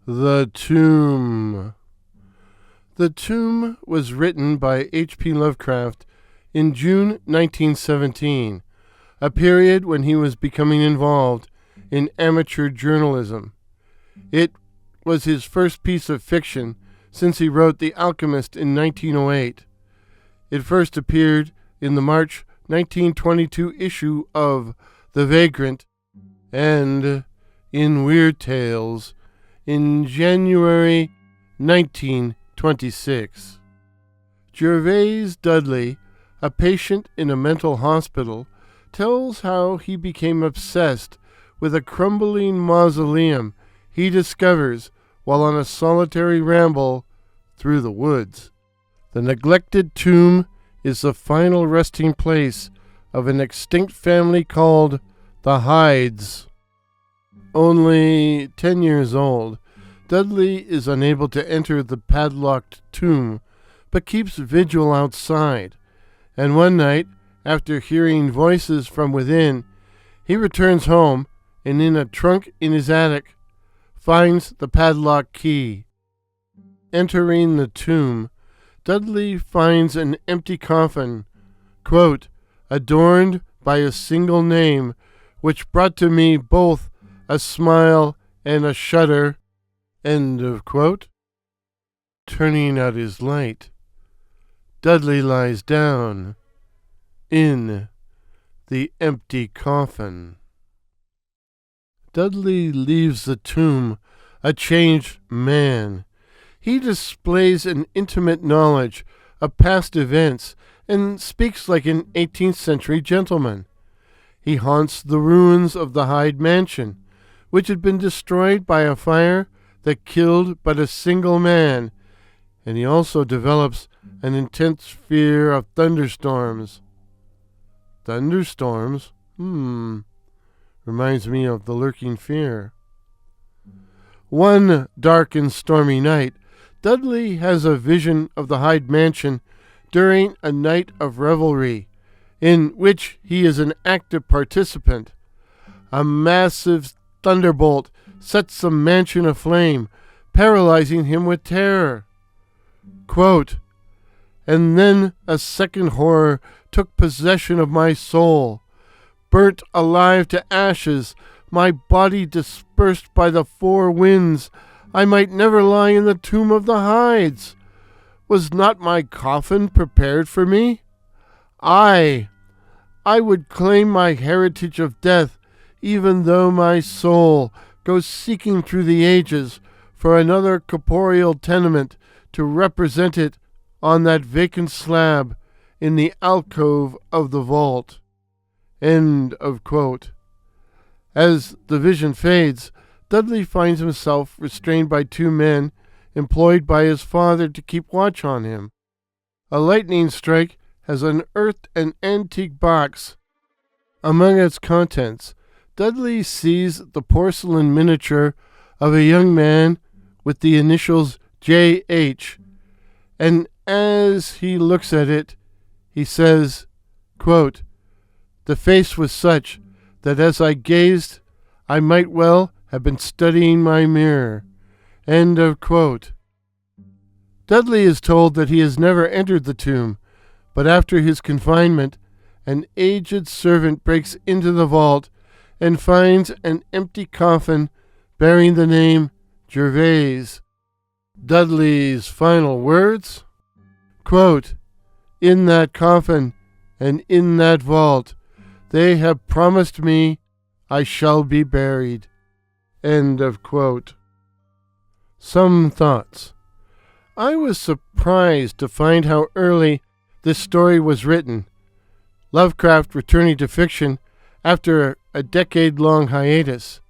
The Tomb. The Tomb was written by H.P. Lovecraft in June 1917, a period when he was becoming involved in amateur journalism. It was his first piece of fiction since he wrote The Alchemist in 1908. It first appeared in the March 1922 issue of The Vagrant and in Weird Tales in January 1926. Gervais Dudley, a patient in a mental hospital, tells how he became obsessed with a crumbling mausoleum he discovers while on a solitary ramble through the woods. The neglected tomb is the final resting place of an extinct family called the Hydes. Only 10 years old, Dudley is unable to enter the padlocked tomb, but keeps vigil outside. And one night, after hearing voices from within, he returns home and in a trunk in his attic finds the padlock key. Entering the tomb, Dudley finds an empty coffin, quote, adorned by a single name, which brought to me both a smile and a shudder, end of quote. Turning out his light, Dudley lies down in the empty coffin. Dudley leaves the tomb a changed man. He displays an intimate knowledge of past events and speaks like an 18th century gentleman. He haunts the ruins of the Hyde Mansion, which had been destroyed by a fire that killed but a single man, and he also develops an intense fear of thunderstorms. Thunderstorms? Reminds me of The Lurking Fear. One dark and stormy night, Dudley has a vision of the Hyde Mansion during a night of revelry, in which he is an active participant. A massive thunderbolt sets the mansion aflame, paralyzing him with terror. Quote, and then a second horror took possession of my soul. Burnt alive to ashes, my body dispersed by the four winds, I might never lie in the tomb of the Hydes. Was not my coffin prepared for me? I would claim my heritage of death, even though my soul goes seeking through the ages for another corporeal tenement to represent it on that vacant slab in the alcove of the vault. End of quote. As the vision fades, Dudley finds himself restrained by two men employed by his father to keep watch on him. A lightning strike has unearthed an antique box. Among its contents, Dudley sees the porcelain miniature of a young man with the initials J.H., and as he looks at it, he says, quote, the face was such that as I gazed, I might well have been studying my mirror. End of quote. Dudley is told that he has never entered the tomb, but after his confinement, an aged servant breaks into the vault and finds an empty coffin bearing the name Gervais. Dudley's final words, quote, in that coffin and in that vault, they have promised me I shall be buried. End of quote. Some thoughts. I was surprised to find how early this story was written. Lovecraft returning to fiction after a decade-long hiatus.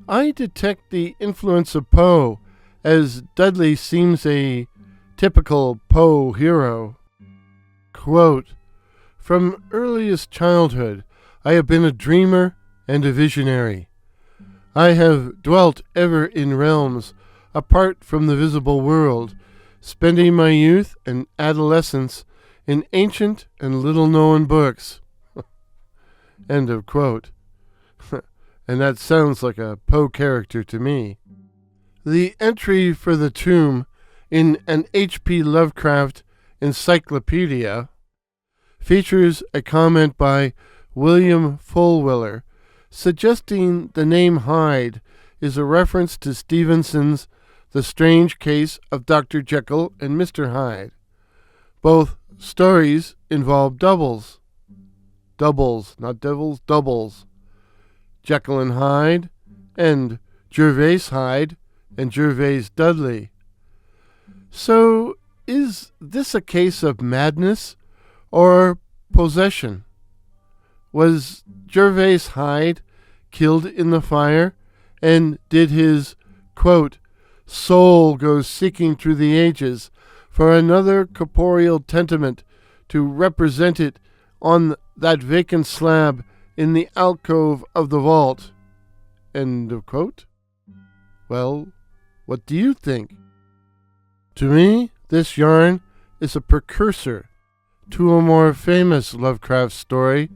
I detect the influence of Poe, as Dudley seems a typical Poe hero. Quote, from earliest childhood, I have been a dreamer and a visionary. I have dwelt ever in realms apart from the visible world, spending my youth and adolescence in ancient and little-known books. End of quote. And that sounds like a Poe character to me. The entry for the tomb in an H.P. Lovecraft encyclopedia features a comment by William Fulwiller suggesting the name Hyde is a reference to Stevenson's The Strange Case of Dr. Jekyll and Mr. Hyde. Both stories involve doubles. Doubles, not devils, doubles. Jekyll and Hyde, and Gervase Hyde and Gervase Dudley. So, is this a case of madness or possession? Was Gervase Hyde killed in the fire, and did his, quote, soul go seeking through the ages for another corporeal tenement to represent it on that vacant slab in the alcove of the vault? End of quote. Well, what do you think? To me, this yarn is a precursor to a more famous Lovecraft story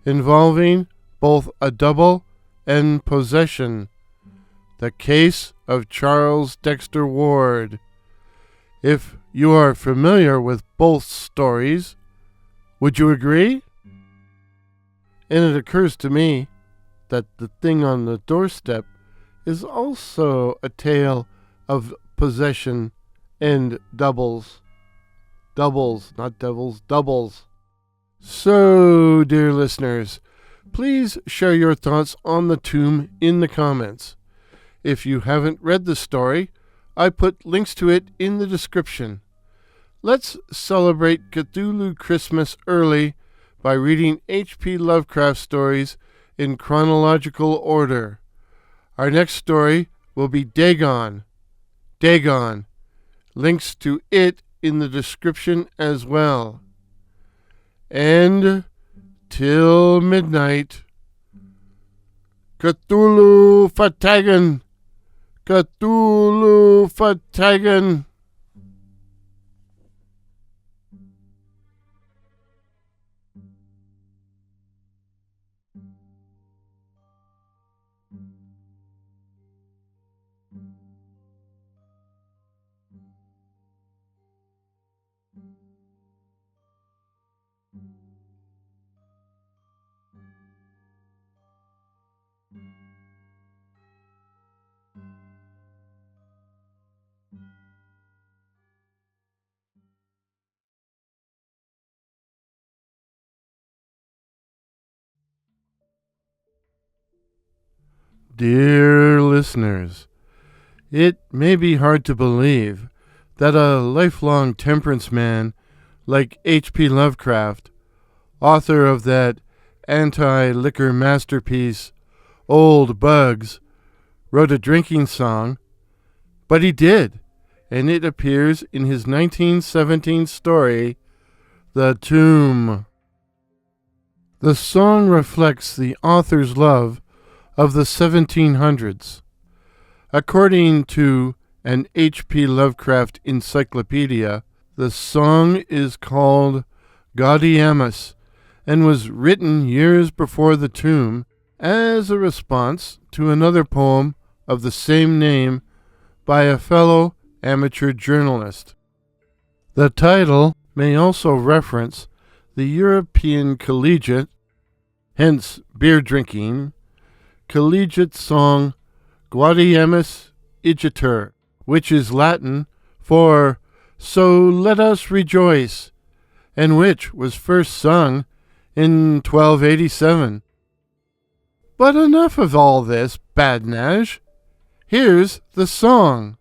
involving both a double and possession, the case of Charles Dexter Ward. If you are familiar with both stories, would you agree? And it occurs to me that the thing on the doorstep is also a tale of possession and doubles. Doubles, not devils, doubles. So, dear listeners, please share your thoughts on the tomb in the comments. If you haven't read the story, I put links to it in the description. Let's celebrate Cthulhu Christmas early by reading H.P. Lovecraft stories in chronological order. Our next story will be Dagon. Dagon. Links to it in the description as well. And till midnight, Cthulhu Fatagan. Cthulhu Fatagan. Dear listeners, it may be hard to believe that a lifelong temperance man like H.P. Lovecraft, author of that anti-liquor masterpiece, Old Bugs, wrote a drinking song, but he did, and it appears in his 1917 story, The Tomb. The song reflects the author's love of the 1700s. According to an H.P. Lovecraft encyclopedia, the song is called Gaudeamus and was written years before The Tomb as a response to another poem of the same name by a fellow amateur journalist. The title may also reference the European collegiate, hence beer drinking, collegiate song Gaudeamus Igitur, which is Latin for So Let Us Rejoice, and which was first sung in 1287. But enough of all this badinage. Here's the song.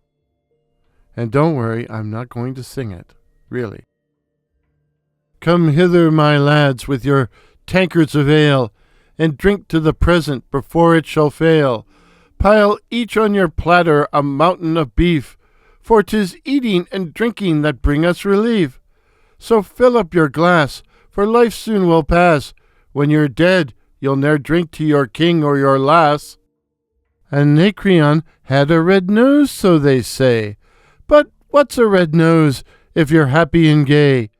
And don't worry, I'm not going to sing it, really. Come hither, my lads, with your tankards of ale, and drink to the present before it shall fail. Pile each on your platter a mountain of beef, for 'tis eating and drinking that bring us relief. So fill up your glass, for life soon will pass. When you're dead, you'll ne'er drink to your king or your lass. Anacreon had a red nose, so they say. But what's a red nose, if you're happy and gay?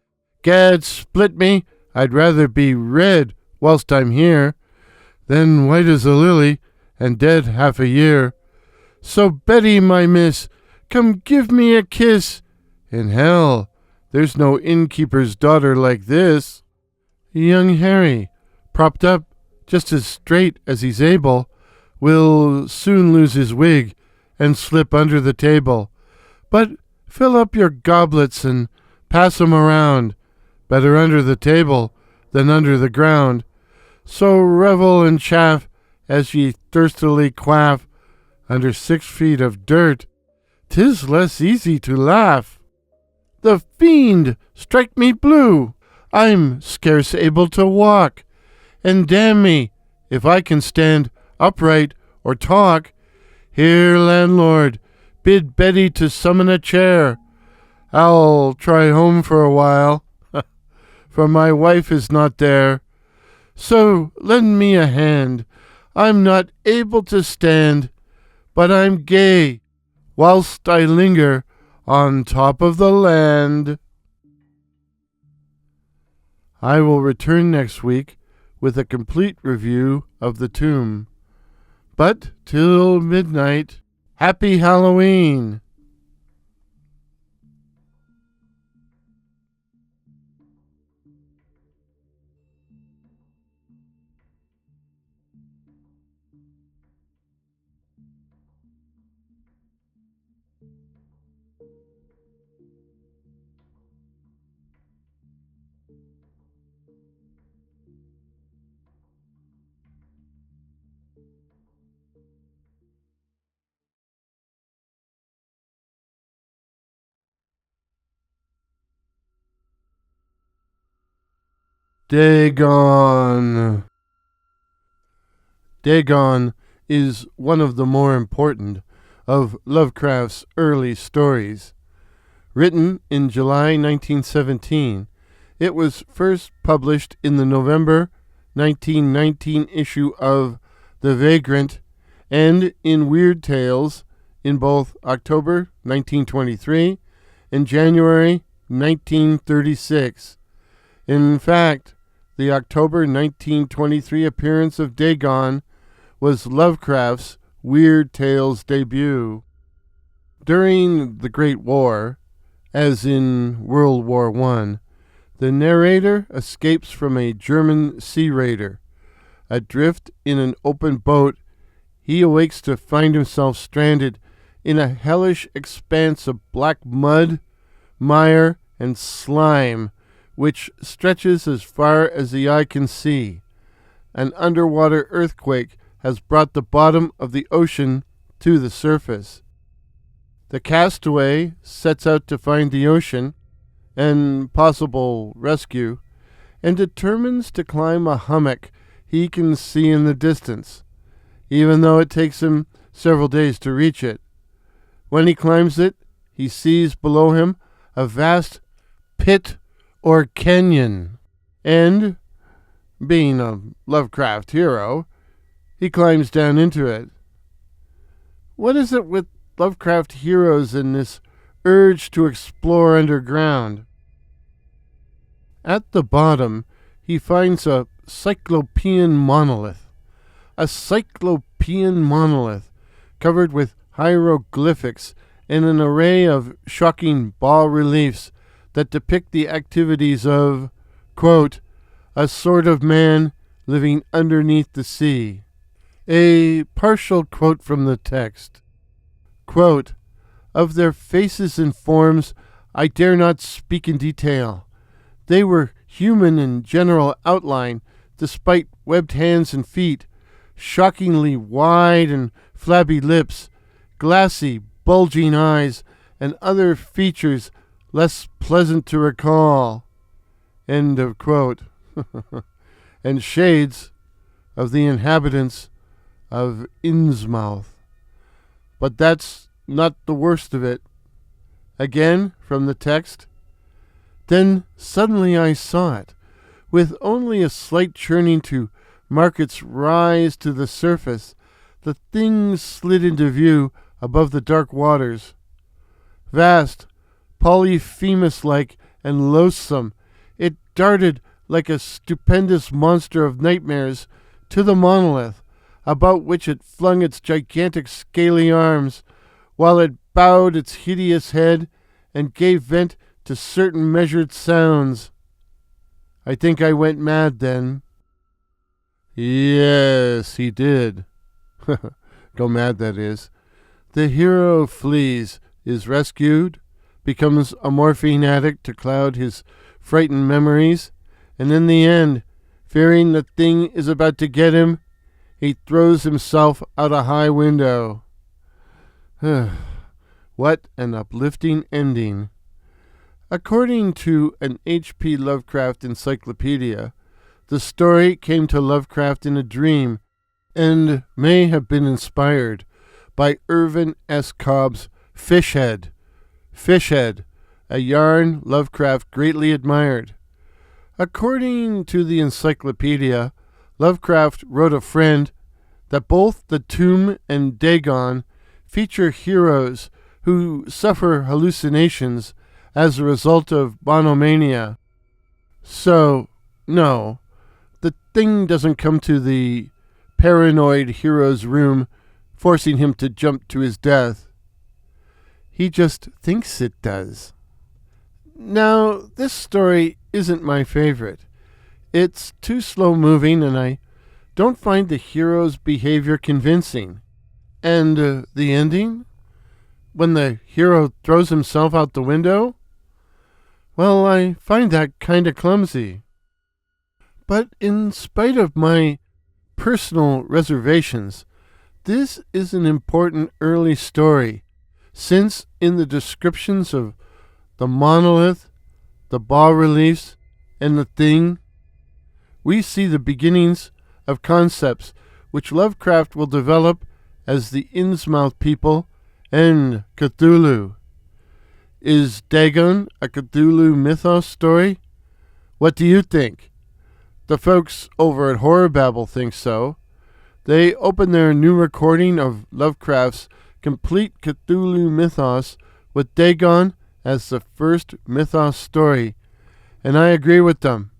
Gad split me, I'd rather be red whilst I'm here, than white as a lily, and dead half a year. So Betty, my miss, come give me a kiss. In hell, there's no innkeeper's daughter like this. Young Harry, propped up just as straight as he's able, will soon lose his wig and slip under the table. But fill up your goblets and pass 'em around. Better under the table than under the ground. So revel and chaff as ye thirstily quaff under 6 feet of dirt. 'Tis less easy to laugh. The fiend strike me blue! I'm scarce able to walk, and damn me if I can stand upright or talk. Here, landlord, bid Betty to summon a chair. I'll try home for a while, for my wife is not there. So lend me a hand. I'm not able to stand, but I'm gay whilst I linger on top of the land. I will return next week with a complete review of The Tomb. But till midnight, happy Halloween! Dagon. Dagon is one of the more important of Lovecraft's early stories. Written in July 1917, it was first published in the November 1919 issue of The Vagrant and in Weird Tales in both October 1923 and January 1936. In fact, the October 1923 appearance of Dagon was Lovecraft's Weird Tales debut. During the Great War, as in World War I, the narrator escapes from a German sea raider. Adrift in an open boat, he awakes to find himself stranded in a hellish expanse of black mud, mire, and slime, which stretches as far as the eye can see. An underwater earthquake has brought the bottom of the ocean to the surface. The castaway sets out to find the ocean and possible rescue, and determines to climb a hummock he can see in the distance, even though it takes him several days to reach it. When he climbs it, he sees below him a vast pit or canyon, and, being a Lovecraft hero, he climbs down into it. What is it with Lovecraft heroes and this urge to explore underground? At the bottom, he finds a cyclopean monolith. A cyclopean monolith covered with hieroglyphics and an array of shocking bas-reliefs that depict the activities of, quote, a sort of man living underneath the sea. A partial quote from the text. Quote, of their faces and forms I dare not speak in detail. They were human in general outline, despite webbed hands and feet, shockingly wide and flabby lips, glassy, bulging eyes, and other features less pleasant to recall. End of quote. And shades of the inhabitants of Innsmouth. But that's not the worst of it. Again, from the text. Then suddenly I saw it, with only a slight churning to mark its rise to the surface. The thing slid into view above the dark waters. Vast, Polyphemus-like and loathsome, it darted like a stupendous monster of nightmares to the monolith, about which it flung its gigantic scaly arms, while it bowed its hideous head and gave vent to certain measured sounds. I think I went mad then. Yes, he did. Go mad, that is. The hero flees, is rescued, becomes a morphine addict to cloud his frightened memories, and in the end, fearing the thing is about to get him, he throws himself out a high window. What an uplifting ending. According to an H.P. Lovecraft encyclopedia, the story came to Lovecraft in a dream and may have been inspired by Irvin S. Cobb's Fishhead. Fishhead, a yarn Lovecraft greatly admired. According to the encyclopedia, Lovecraft wrote a friend that both the tomb and Dagon feature heroes who suffer hallucinations as a result of monomania. So, no, the thing doesn't come to the paranoid hero's room, forcing him to jump to his death. He just thinks it does. Now, this story isn't my favorite. It's too slow-moving, and I don't find the hero's behavior convincing. And the ending? When the hero throws himself out the window? Well, I find that kind of clumsy. But in spite of my personal reservations, this is an important early story, since in the descriptions of the monolith, the bas-reliefs, and the thing, we see the beginnings of concepts which Lovecraft will develop as the Innsmouth people and Cthulhu. Is Dagon a Cthulhu Mythos story? What do you think? The folks over at Horror Babble think so. They open their new recording of Lovecraft's complete Cthulhu Mythos with Dagon as the first mythos story, and I agree with them.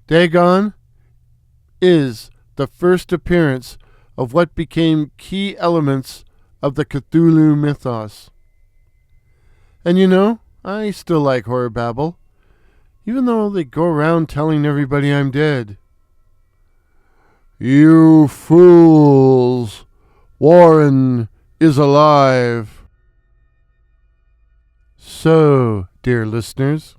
Dagon is the first appearance of what became key elements of the Cthulhu Mythos. And you know, I still like Horror Babble, even though they go around telling everybody I'm dead. You fools! Warren is alive. So, dear listeners,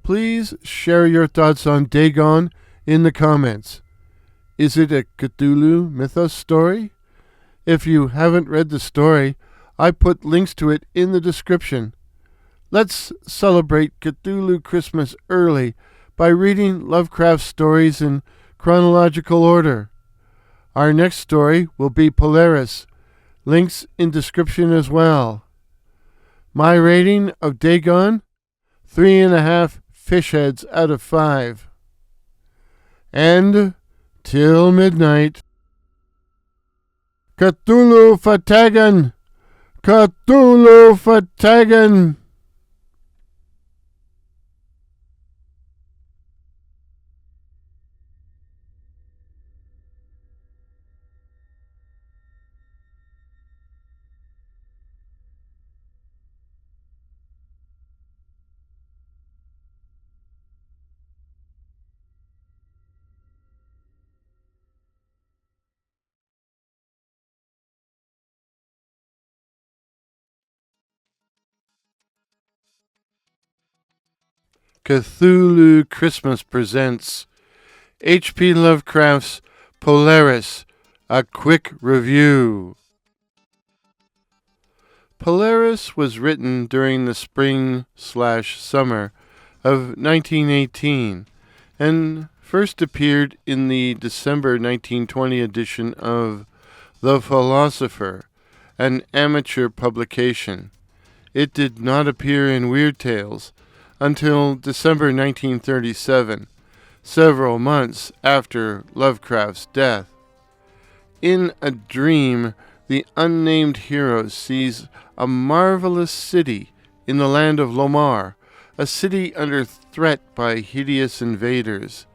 please share your thoughts on Dagon in the comments. Is it a Cthulhu Mythos story? If you haven't read the story, I put links to it in the description. Let's celebrate Cthulhu Christmas early by reading Lovecraft stories in chronological order. Our next story will be Polaris. Links in description as well. My rating of Dagon, 3.5 fish heads out of 5. And till midnight, Cthulhu Fatagan! Cthulhu Fatagan! Cthulhu Christmas presents H.P. Lovecraft's Polaris, a quick review. Polaris was written during the spring/summer of 1918 and first appeared in the December 1920 edition of The Philosopher, an amateur publication. It did not appear in Weird Tales until December 1937, several months after Lovecraft's death. In a dream, the unnamed hero sees a marvelous city in the land of Lomar, a city under threat by hideous invaders.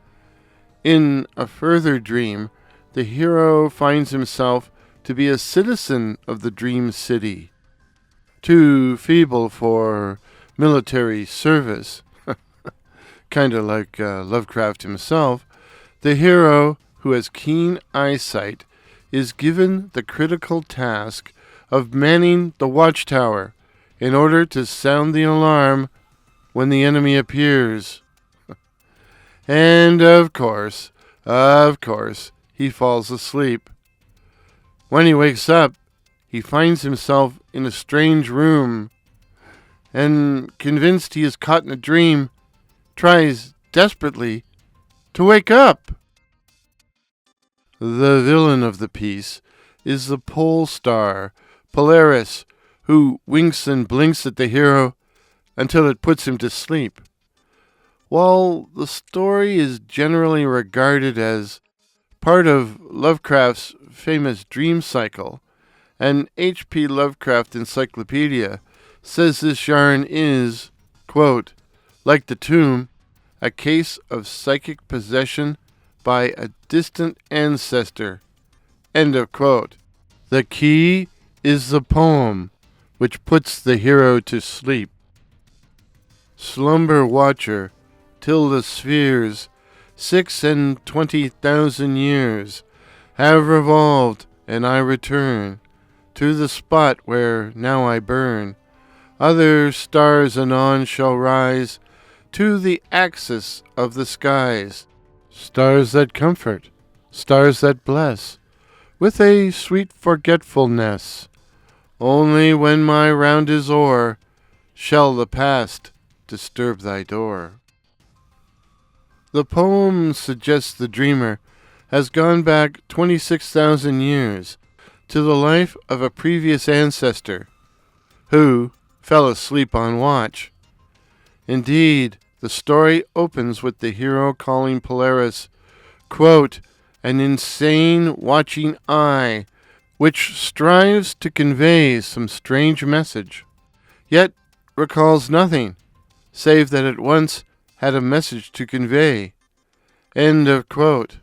In a further dream, the hero finds himself to be a citizen of the dream city, too feeble for military service. Kind of like Lovecraft himself, the hero, who has keen eyesight, is given the critical task of manning the watchtower in order to sound the alarm when the enemy appears. And of course, he falls asleep. When he wakes up, he finds himself in a strange room, and convinced he is caught in a dream, tries desperately to wake up. The villain of the piece is the pole star, Polaris, who winks and blinks at the hero until it puts him to sleep. While the story is generally regarded as part of Lovecraft's famous dream cycle, an H.P. Lovecraft encyclopedia says this yarn is, quote, like the tomb, a case of psychic possession by a distant ancestor, end of quote. The key is the poem, which puts the hero to sleep. Slumber watcher, till the spheres, 26,000 years, have revolved, and I return to the spot where now I burn. Other stars anon shall rise to the axis of the skies, stars that comfort, stars that bless, with a sweet forgetfulness. Only when my round is o'er shall the past disturb thy door. The poem suggests the dreamer has gone back 26,000 years to the life of a previous ancestor who fell asleep on watch. Indeed, the story opens with the hero calling Polaris, quote, an insane watching eye, which strives to convey some strange message, yet recalls nothing, save that it once had a message to convey. End of quote.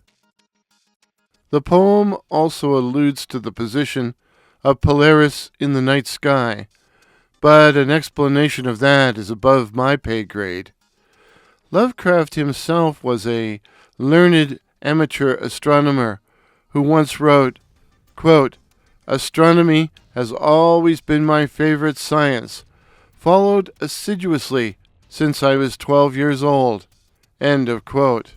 The poem also alludes to the position of Polaris in the night sky, but an explanation of that is above my pay grade. Lovecraft himself was a learned amateur astronomer who once wrote, quote, astronomy has always been my favorite science, followed assiduously since I was 12 years old. End of quote.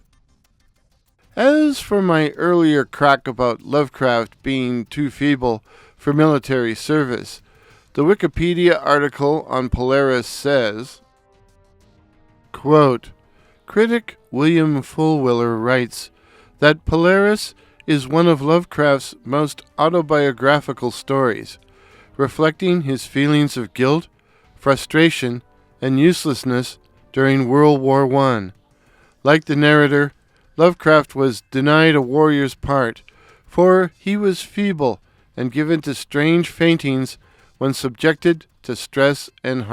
As for my earlier crack about Lovecraft being too feeble for military service, the Wikipedia article on Polaris says, quote, critic William Fulwiller writes that Polaris is one of Lovecraft's most autobiographical stories, reflecting his feelings of guilt, frustration, and uselessness during World War I. Like the narrator, Lovecraft was denied a warrior's part, for he was feeble and given to strange faintings when subjected to stress and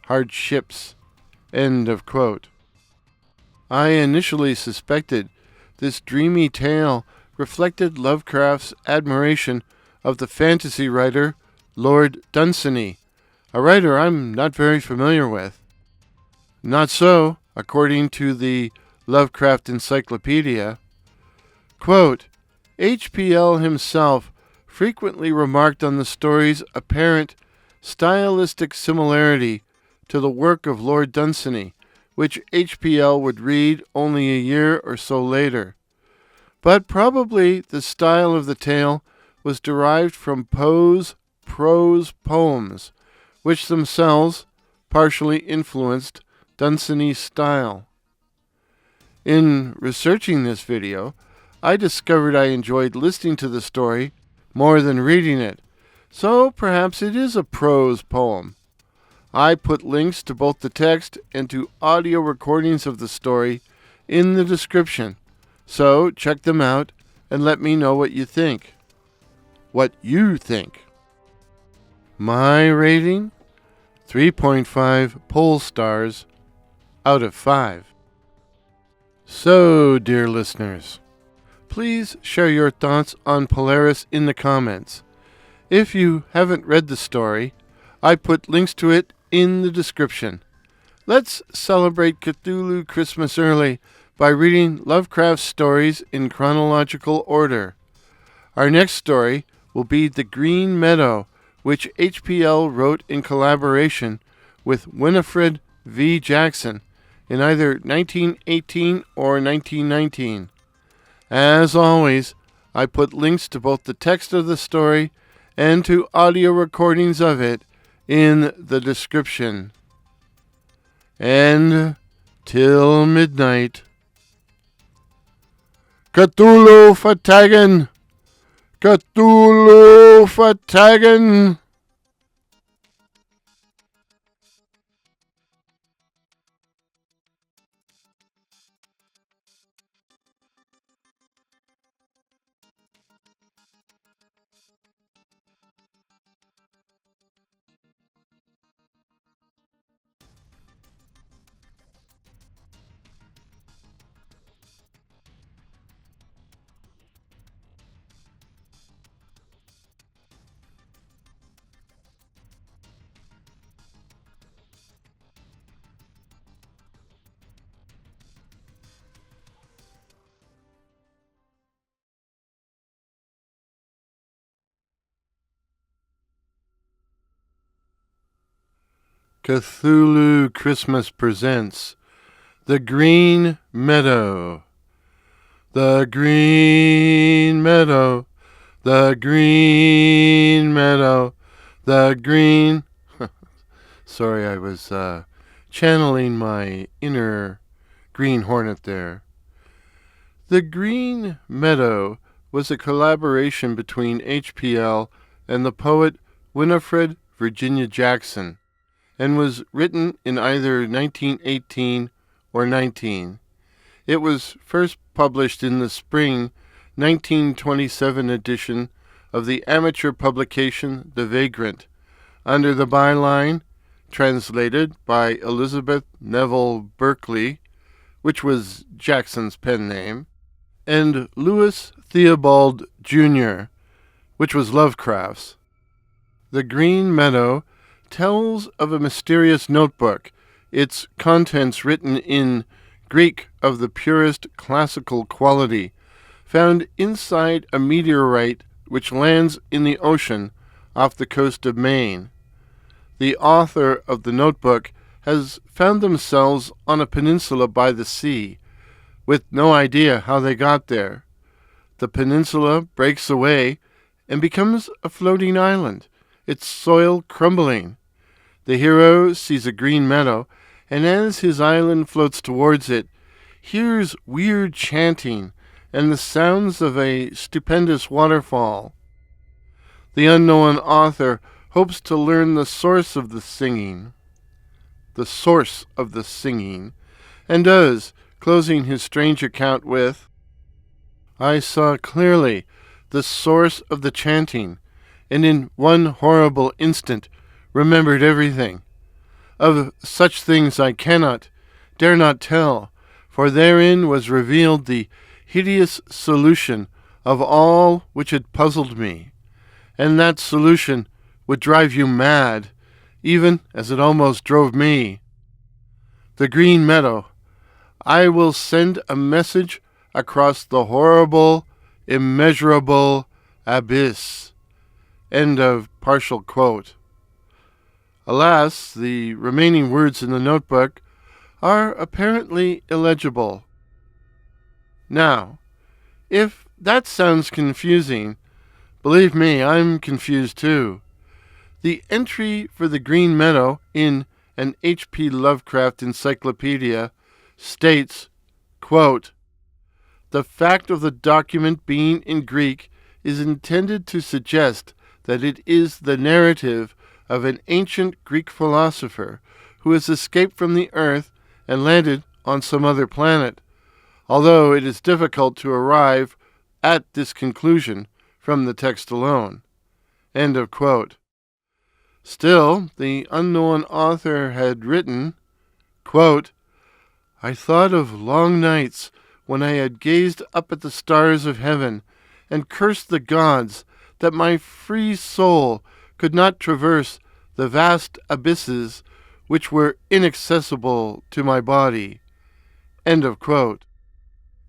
hardships. End of quote. I initially suspected this dreamy tale reflected Lovecraft's admiration of the fantasy writer Lord Dunsany, a writer I'm not very familiar with. Not so, according to the Lovecraft Encyclopedia. Quote, HPL himself frequently remarked on the story's apparent stylistic similarity to the work of Lord Dunsany, which HPL would read only a year or so later. But probably the style of the tale was derived from Poe's prose poems, which themselves partially influenced Dunsany's style. In researching this video, I discovered I enjoyed listening to the story more than reading it, so perhaps it is a prose poem. I put links to both the text and to audio recordings of the story in the description, so check them out and let me know what you think. My rating? 3.5 pole stars out of 5. So, dear listeners, Please share your thoughts on Polaris in the comments. If you haven't read the story, I put links to it in the description. Let's celebrate Cthulhu Christmas early by reading Lovecraft's stories in chronological order. Our next story will be The Green Meadow, which HPL wrote in collaboration with Winifred V. Jackson in either 1918 or 1919. As always, I put links to both the text of the story and to audio recordings of it in the description. And till midnight, Cthulhu for Dagon! Cthulhu for Dagon! Cthulhu Christmas presents The Green Meadow. The Green Meadow, the Green Meadow, the Green... Sorry, I was channeling my inner Green Hornet there. The Green Meadow was a collaboration between HPL and the poet Winifred Virginia Jackson, and was written in either 1918 or 19. It was first published in the spring 1927 edition of the amateur publication The Vagrant, under the byline, translated by Elizabeth Neville Berkeley, which was Jackson's pen name, and Louis Theobald Jr., which was Lovecraft's. The Green Meadow tells of a mysterious notebook, its contents written in Greek of the purest classical quality, found inside a meteorite which lands in the ocean off the coast of Maine. The author of the notebook has found themselves on a peninsula by the sea, with no idea how they got there. The peninsula breaks away and becomes a floating island, its soil crumbling. The hero sees a green meadow, and as his island floats towards it, hears weird chanting and the sounds of a stupendous waterfall. The unknown author hopes to learn the source of the singing, and does, closing his strange account with, "I saw clearly the source of the chanting, and in one horrible instant remembered everything. Of such things I dare not tell, for therein was revealed the hideous solution of all which had puzzled me, and that solution would drive you mad, even as it almost drove me. The Green Meadow, I will send a message across the horrible, immeasurable abyss." End of partial quote. Alas, the remaining words in the notebook are apparently illegible. Now, if that sounds confusing, believe me, I'm confused too. The entry for the Green Meadow in an H.P. Lovecraft encyclopedia states, quote, "The fact of the document being in Greek is intended to suggest that it is the narrative of an ancient Greek philosopher who has escaped from the earth and landed on some other planet, although it is difficult to arrive at this conclusion from the text alone." End of quote. Still, the unknown author had written, quote, "I thought of long nights when I had gazed up at the stars of heaven, and cursed the gods that my free soul could not traverse the vast abysses which were inaccessible to my body." End of quote.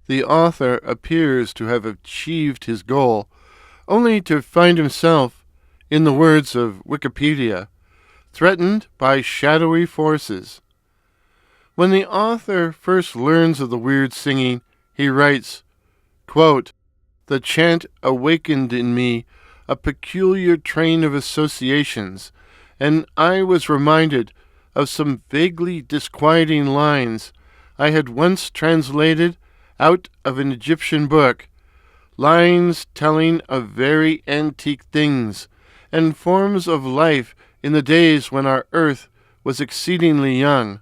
The author appears to have achieved his goal, only to find himself, in the words of Wikipedia, threatened by shadowy forces. When the author first learns of the weird singing, he writes, quote, "The chant awakened in me a peculiar train of associations, and I was reminded of some vaguely disquieting lines I had once translated out of an Egyptian book, lines telling of very antique things and forms of life in the days when our earth was exceedingly young,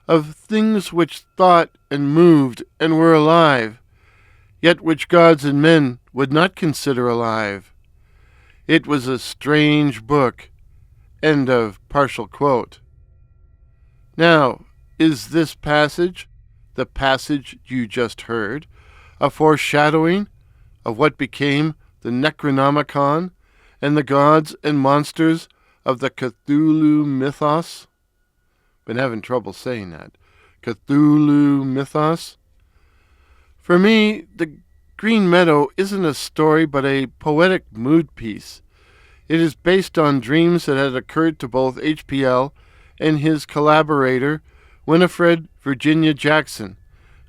of things which thought and moved and were alive, yet which gods and men would not consider alive. It was a strange book." End of partial quote. Now, is this passage, the passage you just heard, a foreshadowing of what became the Necronomicon and the gods and monsters of the Cthulhu Mythos? Been having trouble saying that. Cthulhu Mythos. For me, the Green Meadow isn't a story but a poetic mood piece. It is based on dreams that had occurred to both HPL and his collaborator, Winifred Virginia Jackson,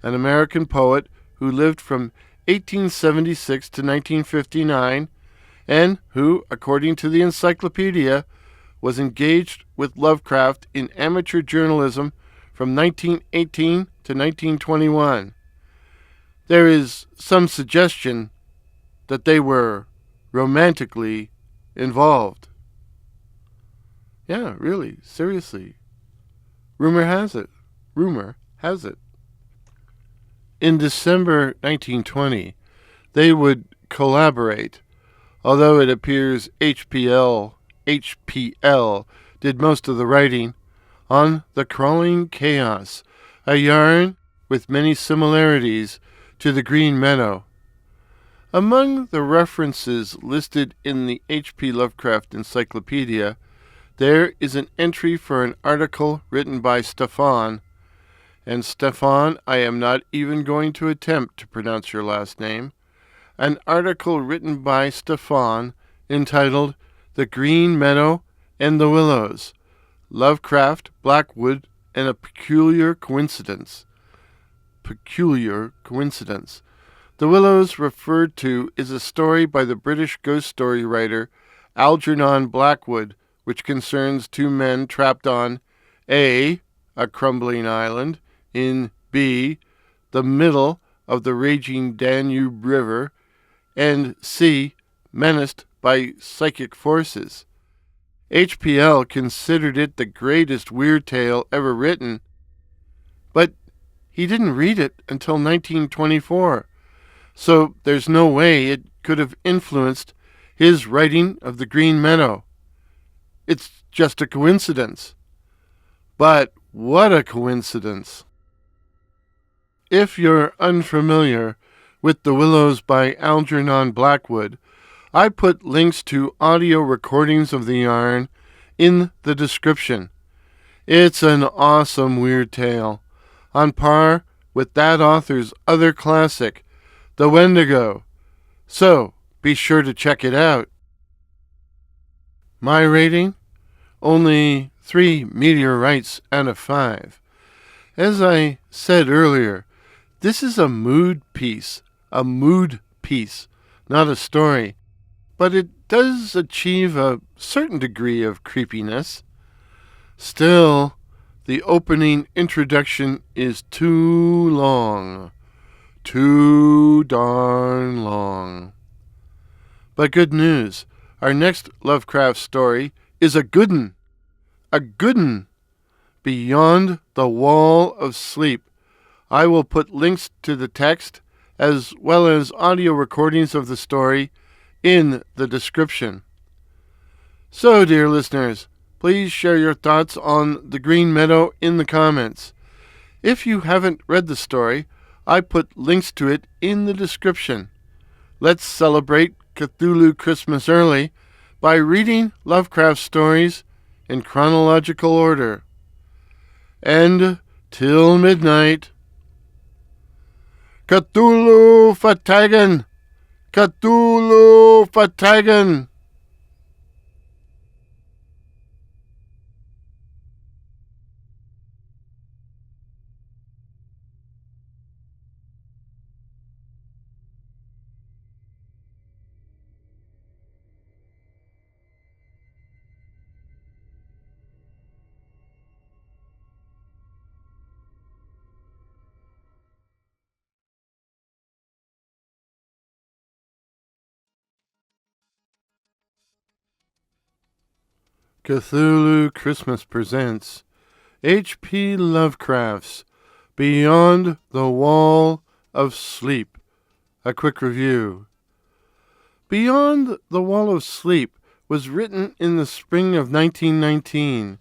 an American poet who lived from 1876 to 1959, and who, according to the encyclopedia, was engaged with Lovecraft in amateur journalism from 1918 to 1921. There is some suggestion that they were romantically involved. Yeah, really, seriously. Rumor has it. In December 1920, they would collaborate, although it appears HPL did most of the writing, on The Crawling Chaos, a yarn with many similarities to the Green Meadow. Among the references listed in the H.P. Lovecraft Encyclopedia, there is an entry for an article written by Stefan, and Stefan, I am not even going to attempt to pronounce your last name, an article written by Stefan entitled The Green Meadow and the Willows, Lovecraft, Blackwood, and a Peculiar Coincidence. The Willows referred to is a story by the British ghost story writer Algernon Blackwood, which concerns two men trapped on A, a crumbling island, in B, the middle of the raging Danube River, and C, menaced by psychic forces. HPL considered it the greatest weird tale ever written, but he didn't read it until 1924, so there's no way it could have influenced his writing of The Green Meadow. It's just a coincidence. But what a coincidence! If you're unfamiliar with The Willows by Algernon Blackwood, I put links to audio recordings of the yarn in the description. It's an awesome weird tale, on par with that author's other classic, The Wendigo. So, be sure to check it out. My rating? Only 3 meteorites out of 5. As I said earlier, this is a mood piece, not a story, but it does achieve a certain degree of creepiness. Still, the opening introduction is too long. Too darn long. But good news, our next Lovecraft story is a good 'un. A good 'un. Beyond the Wall of Sleep. I will put links to the text as well as audio recordings of the story in the description. So, dear listeners, please share your thoughts on The Green Meadow in the comments. If you haven't read the story, I put links to it in the description. Let's celebrate Cthulhu Christmas early by reading Lovecraft stories in chronological order. And till midnight, Cthulhu Fatagan! Cthulhu Fatagan! Cthulhu Christmas presents H.P. Lovecraft's Beyond the Wall of Sleep. A quick review. Beyond the Wall of Sleep was written in the spring of 1919.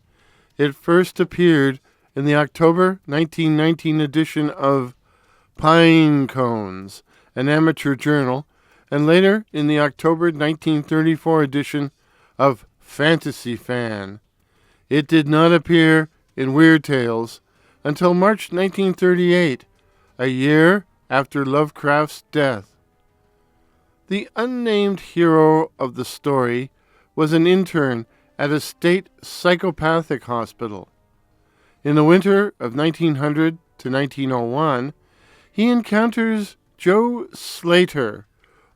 It first appeared in the October 1919 edition of Pine Cones, an amateur journal, and later in the October 1934 edition of Fantasy Fan. It did not appear in Weird Tales until March 1938, a year after Lovecraft's death. The unnamed hero of the story was an intern at a state psychopathic hospital. In the winter of 1900 to 1901, he encounters Joe Slater,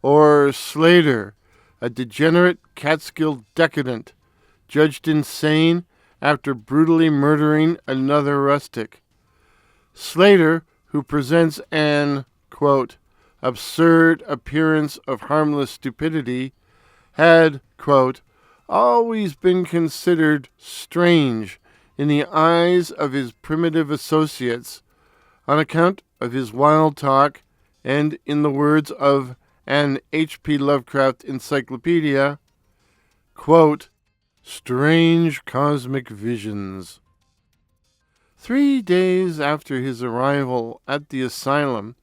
or Slater, a degenerate Catskill decadent, judged insane after brutally murdering another rustic. Slater, who presents an, quote, absurd appearance of harmless stupidity, had, quote, always been considered strange in the eyes of his primitive associates on account of his wild talk and, in the words of an H.P. Lovecraft encyclopedia, quote, strange cosmic visions. 3 days after his arrival at the asylum,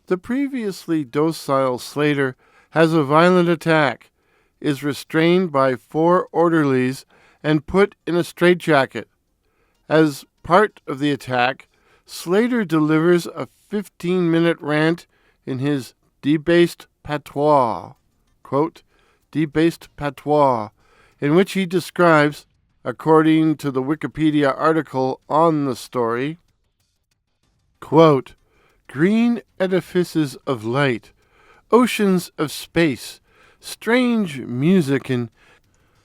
the previously docile Slater has a violent attack, is restrained by 4 orderlies, and put in a straitjacket. As part of the attack, Slater delivers a 15-minute rant in his debased patois, quote, debased patois, in which he describes, according to the Wikipedia article on the story, quote, green edifices of light, oceans of space, strange music in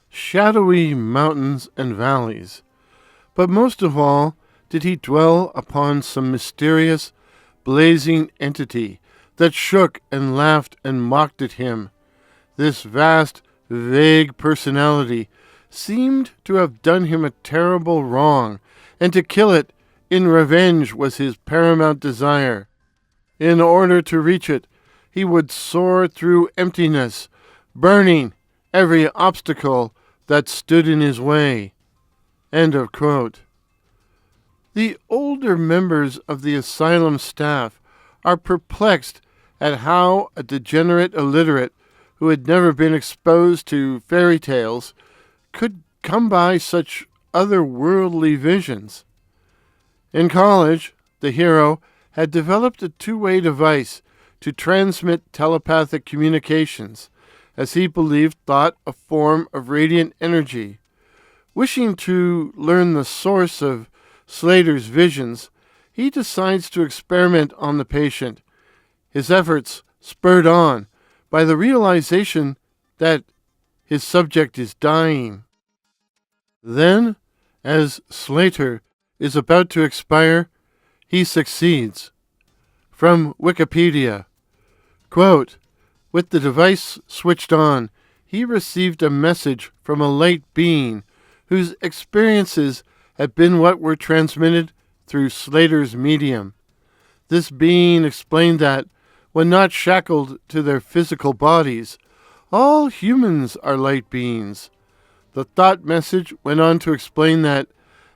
shadowy mountains and valleys. But most of all did he dwell upon some mysterious, blazing entity that shook and laughed and mocked at him. This vast, vague personality seemed to have done him a terrible wrong, and to kill it in revenge was his paramount desire. In order to reach it, he would soar through emptiness, burning every obstacle that stood in his way. End of quote. The older members of the asylum staff are perplexed at how a degenerate illiterate who had never been exposed to fairy tales could come by such otherworldly visions. In college, the hero had developed a two-way device to transmit telepathic communications, as he believed thought a form of radiant energy. Wishing to learn the source of Slater's visions, he decides to experiment on the patient, his efforts spurred on by the realization that his subject is dying. Then, as Slater is about to expire, he succeeds. From Wikipedia, quote, with the device switched on, he received a message from a light being whose experiences had been what were transmitted through Slater's medium. This being explained that, when not shackled to their physical bodies, all humans are light beings. The thought message went on to explain that,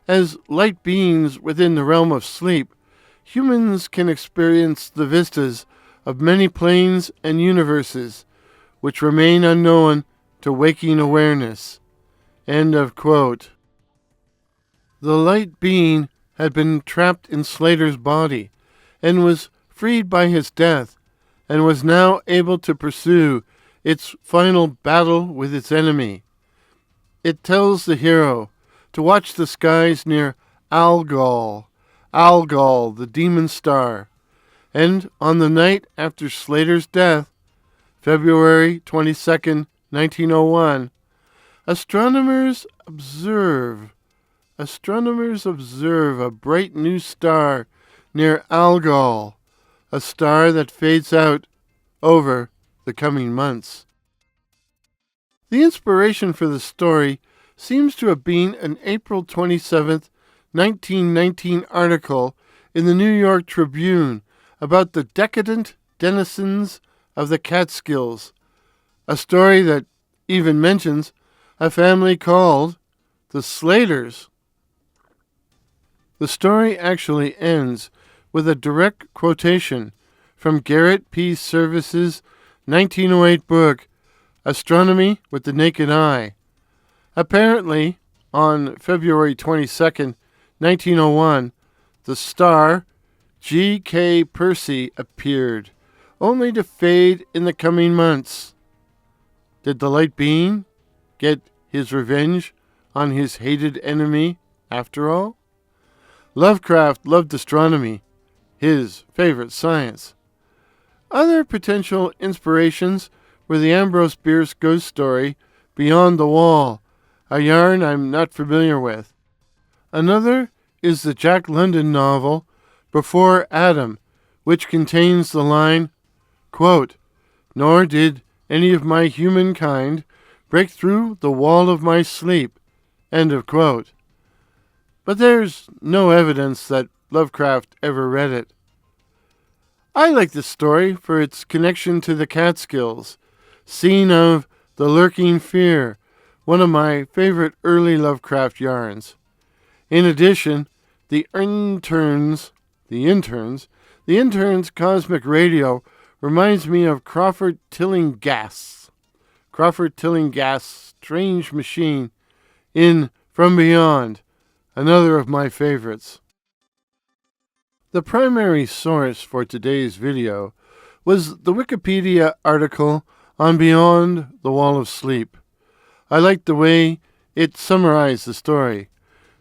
as light beings within the realm of sleep, humans can experience the vistas of many planes and universes which remain unknown to waking awareness. End of quote. The light being had been trapped in Slater's body and was freed by his death, and was now able to pursue its final battle with its enemy. It tells the hero to watch the skies near Algol, the demon star, and on the night after Slater's death, February 22nd, 1901, astronomers observe a bright new star near Algol, a star that fades out over the coming months. The inspiration for the story seems to have been an April 27th, 1919 article in the New York Tribune about the decadent denizens of the Catskills, a story that even mentions a family called the Slaters. The story actually ends with a direct quotation from Garrett P. Service's 1908 book, Astronomy with the Naked Eye. Apparently, on February 22nd, 1901, the star G.K. Percy appeared, only to fade in the coming months. Did the light being get his revenge on his hated enemy after all? Lovecraft loved astronomy, his favorite science. Other potential inspirations were the Ambrose Bierce ghost story, Beyond the Wall, a yarn I'm not familiar with. Another is the Jack London novel, Before Adam, which contains the line, quote, "Nor did any of my humankind break through the wall of my sleep," end of quote. But there's no evidence that Lovecraft ever read it. I like this story for its connection to the Catskills, scene of The Lurking Fear, one of my favorite early Lovecraft yarns. In addition, the interns' cosmic radio reminds me of Crawford Tillingast's Strange Machine in From Beyond, another of my favorites. The primary source for today's video was the Wikipedia article on Beyond the Wall of Sleep. I liked the way it summarized the story.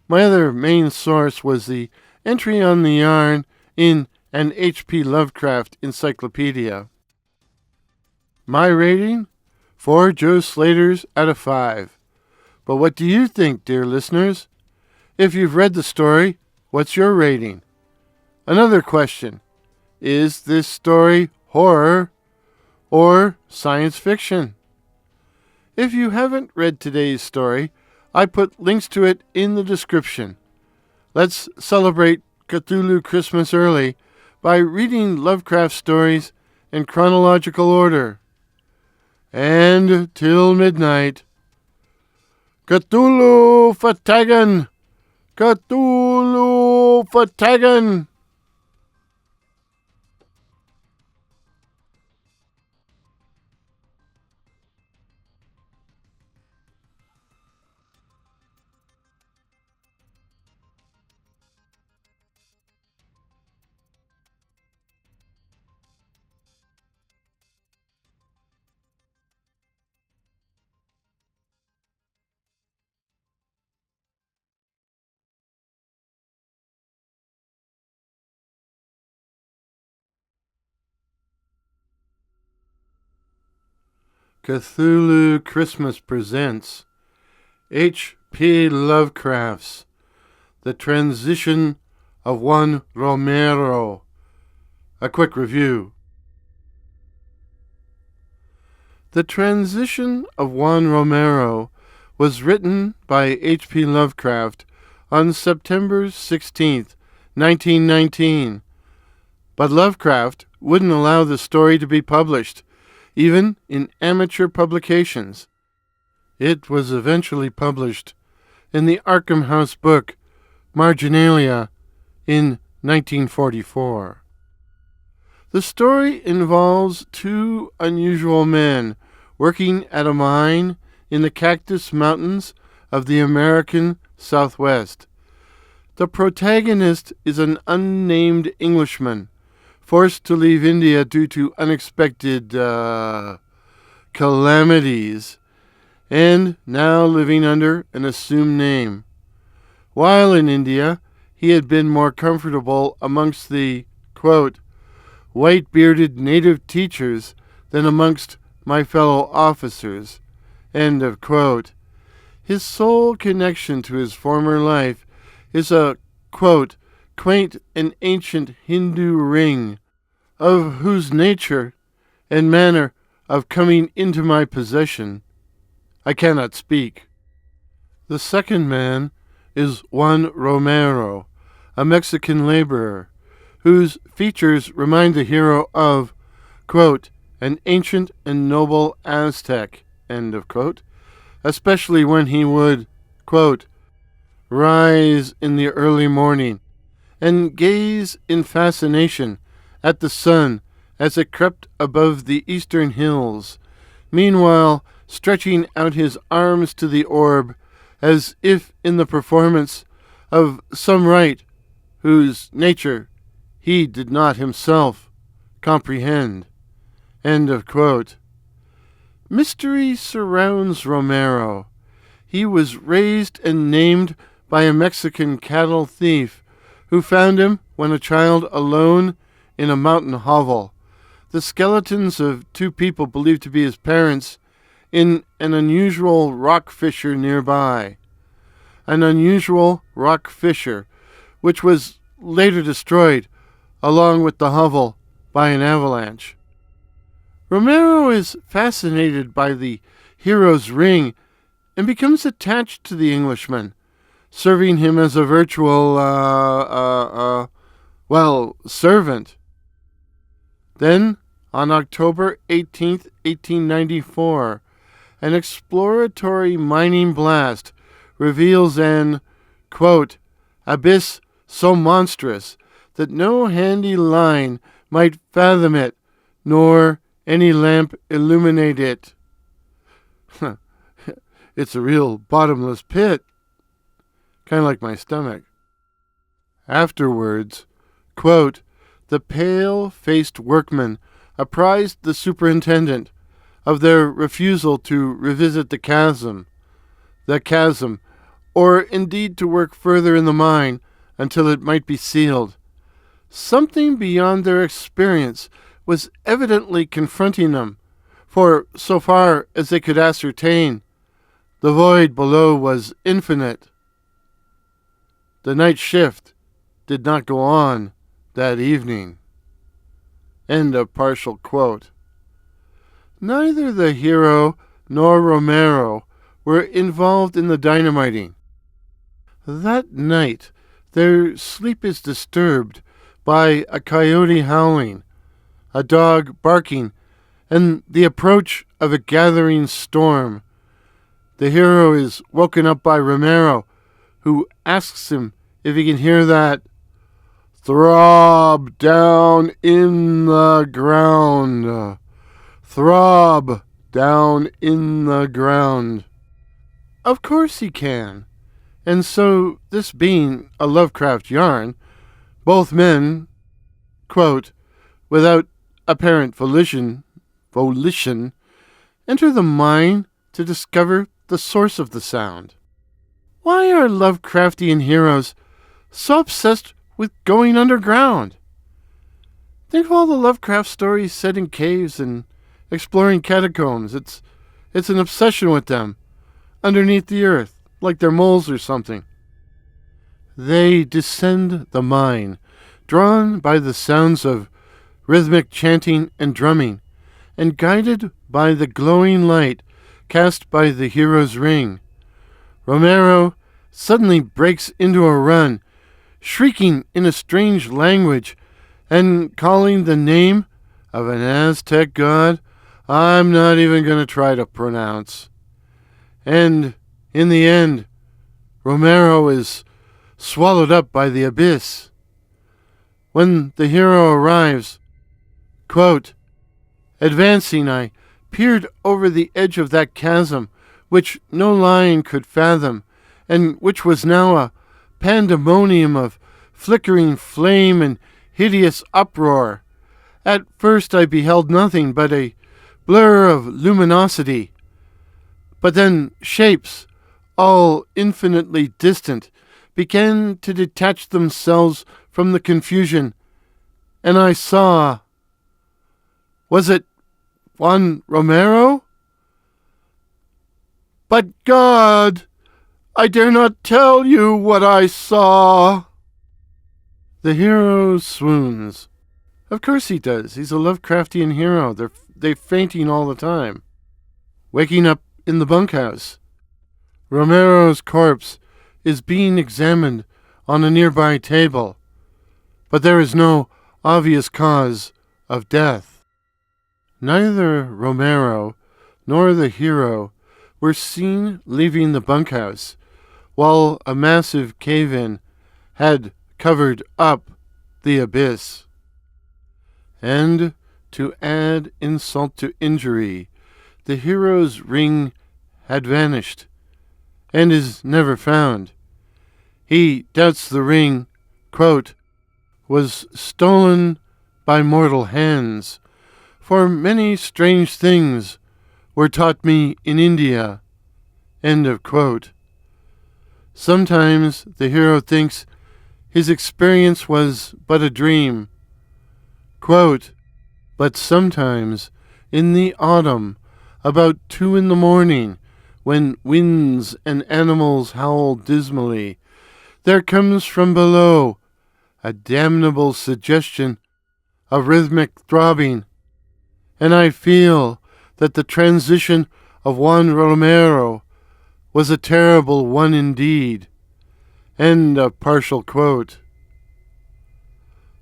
My other main source was the entry on the yarn in an H.P. Lovecraft encyclopedia. My rating? 4 Joe Slaters out of 5. But what do you think, dear listeners? If you've read the story, what's your rating? Another question. Is this story horror or science fiction? If you haven't read today's story, I put links to it in the description. Let's celebrate Cthulhu Christmas early by reading Lovecraft stories in chronological order. And till midnight, Cthulhu Fatagan! Cthulhu Fatagan! Cthulhu Christmas presents H.P. Lovecraft's The Transition of Juan Romero. A quick review. The Transition of Juan Romero was written by H.P. Lovecraft on September 16, 1919. But Lovecraft wouldn't allow the story to be published, even in amateur publications. It was eventually published in the Arkham House book, Marginalia, in 1944. The story involves two unusual men working at a mine in the Cactus Mountains of the American Southwest. The protagonist is an unnamed Englishman, forced to leave India due to unexpected calamities, and now living under an assumed name. While in India, he had been more comfortable amongst the, quote, white-bearded native teachers than amongst my fellow officers, end of quote. His sole connection to his former life is a, quote, quaint and ancient Hindu ring, of whose nature and manner of coming into my possession I cannot speak. The second man is Juan Romero, a Mexican laborer, whose features remind the hero of, quote, an ancient and noble Aztec, end of quote, especially when he would, quote, rise in the early morning and gaze in fascination at the sun as it crept above the eastern hills, meanwhile stretching out his arms to the orb as if in the performance of some rite whose nature he did not himself comprehend. End of quote. Mystery surrounds Romero. He was raised and named by a Mexican cattle thief who found him when a child alone in a mountain hovel. The skeletons of two people believed to be his parents in an unusual rock fissure nearby. An unusual rock fissure, which was later destroyed, along with the hovel, by an avalanche. Romero is fascinated by the hero's ring and becomes attached to the Englishman, serving him as a virtual, servant. Then, on October 18th, 1894, an exploratory mining blast reveals an, quote, abyss so monstrous that no handy line might fathom it, nor any lamp illuminate it. It's a real bottomless pit, kind of like my stomach. Afterwards, quote, the pale-faced workmen apprised the superintendent of their refusal to revisit the chasm, or indeed to work further in the mine until it might be sealed. Something beyond their experience was evidently confronting them, for so far as they could ascertain, the void below was infinite. The night shift did not go on that evening. End of partial quote. Neither the hero nor Romero were involved in the dynamiting. That night, their sleep is disturbed by a coyote howling, a dog barking, and the approach of a gathering storm. The hero is woken up by Romero, who asks him if he can hear that throb down in the ground. Throb down in the ground. Of course he can. And so, this being a Lovecraft yarn, both men, quote, without apparent volition, enter the mine to discover the source of the sound. Why are Lovecraftian heroes so obsessed with going underground? Think of all the Lovecraft stories set in caves and exploring catacombs. It's an obsession with them, underneath the earth, like they're moles or something. They descend the mine, drawn by the sounds of rhythmic chanting and drumming, and guided by the glowing light cast by the hero's ring. Romero suddenly breaks into a run, shrieking in a strange language and calling the name of an Aztec god I'm not even going to try to pronounce. And in the end, Romero is swallowed up by the abyss. when the hero arrives. Quote, advancing, I peered over the edge of that chasm, which no line could fathom, and which was now a pandemonium of flickering flame and hideous uproar. At first I beheld nothing but a blur of luminosity, but then shapes, all infinitely distant, began to detach themselves from the confusion, and I saw... Was it Juan Romero? But God, I dare not tell you what I saw. The hero swoons. Of course he does. He's a Lovecraftian hero. They're fainting all the time. Waking up in the bunkhouse. Romero's corpse is being examined on a nearby table, but there is no obvious cause of death. Neither Romero nor the hero were seen leaving the bunkhouse, while a massive cave-in had covered up the abyss. And to add insult to injury, the hero's ring had vanished and is never found. He doubts the ring, quote, was stolen by mortal hands, for many strange things were taught me in India, end of quote. Sometimes the hero thinks his experience was but a dream. Quote, but sometimes in the autumn, about 2 a.m, when winds and animals howl dismally, there comes from below a damnable suggestion of rhythmic throbbing, and I feel that the transition of Juan Romero was a terrible one indeed. End of partial quote.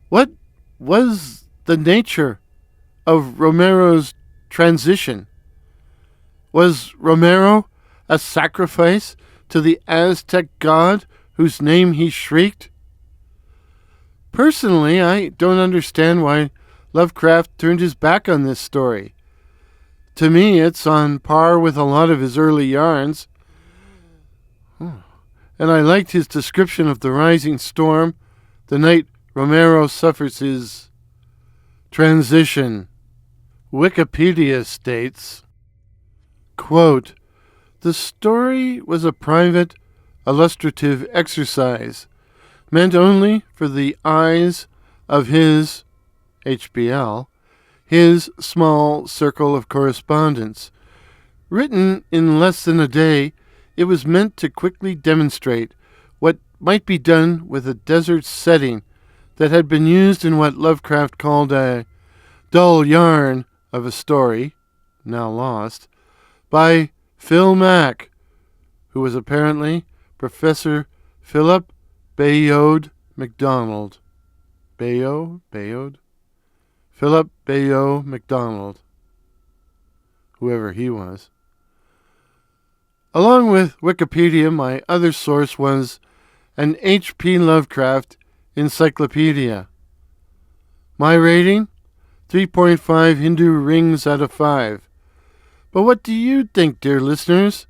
What was the nature of Romero's transition? Was Romero a sacrifice to the Aztec god whose name he shrieked? Personally, I don't understand why Lovecraft turned his back on this story. To me, it's on par with a lot of his early yarns. And I liked his description of the rising storm the night Romero suffers his transition. Wikipedia states, quote, the story was a private, illustrative exercise meant only for the eyes of his, HBL, his small circle of correspondence. Written in less than a day, it was meant to quickly demonstrate what might be done with a desert setting that had been used in what Lovecraft called a dull yarn of a story, now lost, by Phil Mack, who was apparently Professor Philip Bayode MacDonald. Bayode? Philip Bayode MacDonald. Whoever he was. Along with Wikipedia, my other source was an H.P. Lovecraft encyclopedia. My rating? 3.5 Hindu rings out of 5. But what do you think, dear listeners?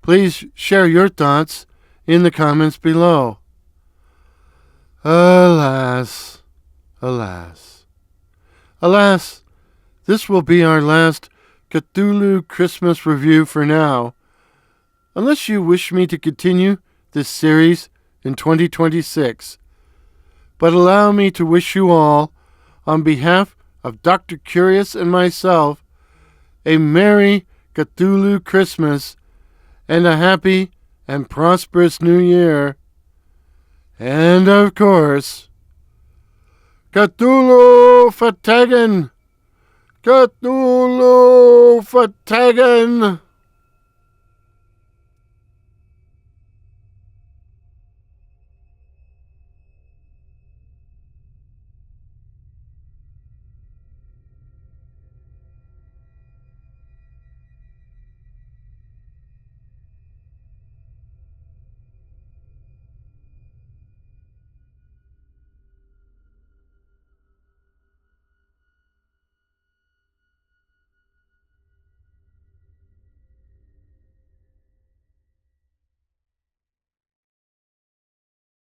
Please share your thoughts in the comments below. Alas, alas, alas, this will be our last Cthulhu Christmas review for now, unless you wish me to continue this series in 2026. But allow me to wish you all, on behalf of Dr. Curious and myself, a Merry Cthulhu Christmas and a happy and prosperous New Year. And of course, Cthulhu Fatagan! Cthulhu Fatagan!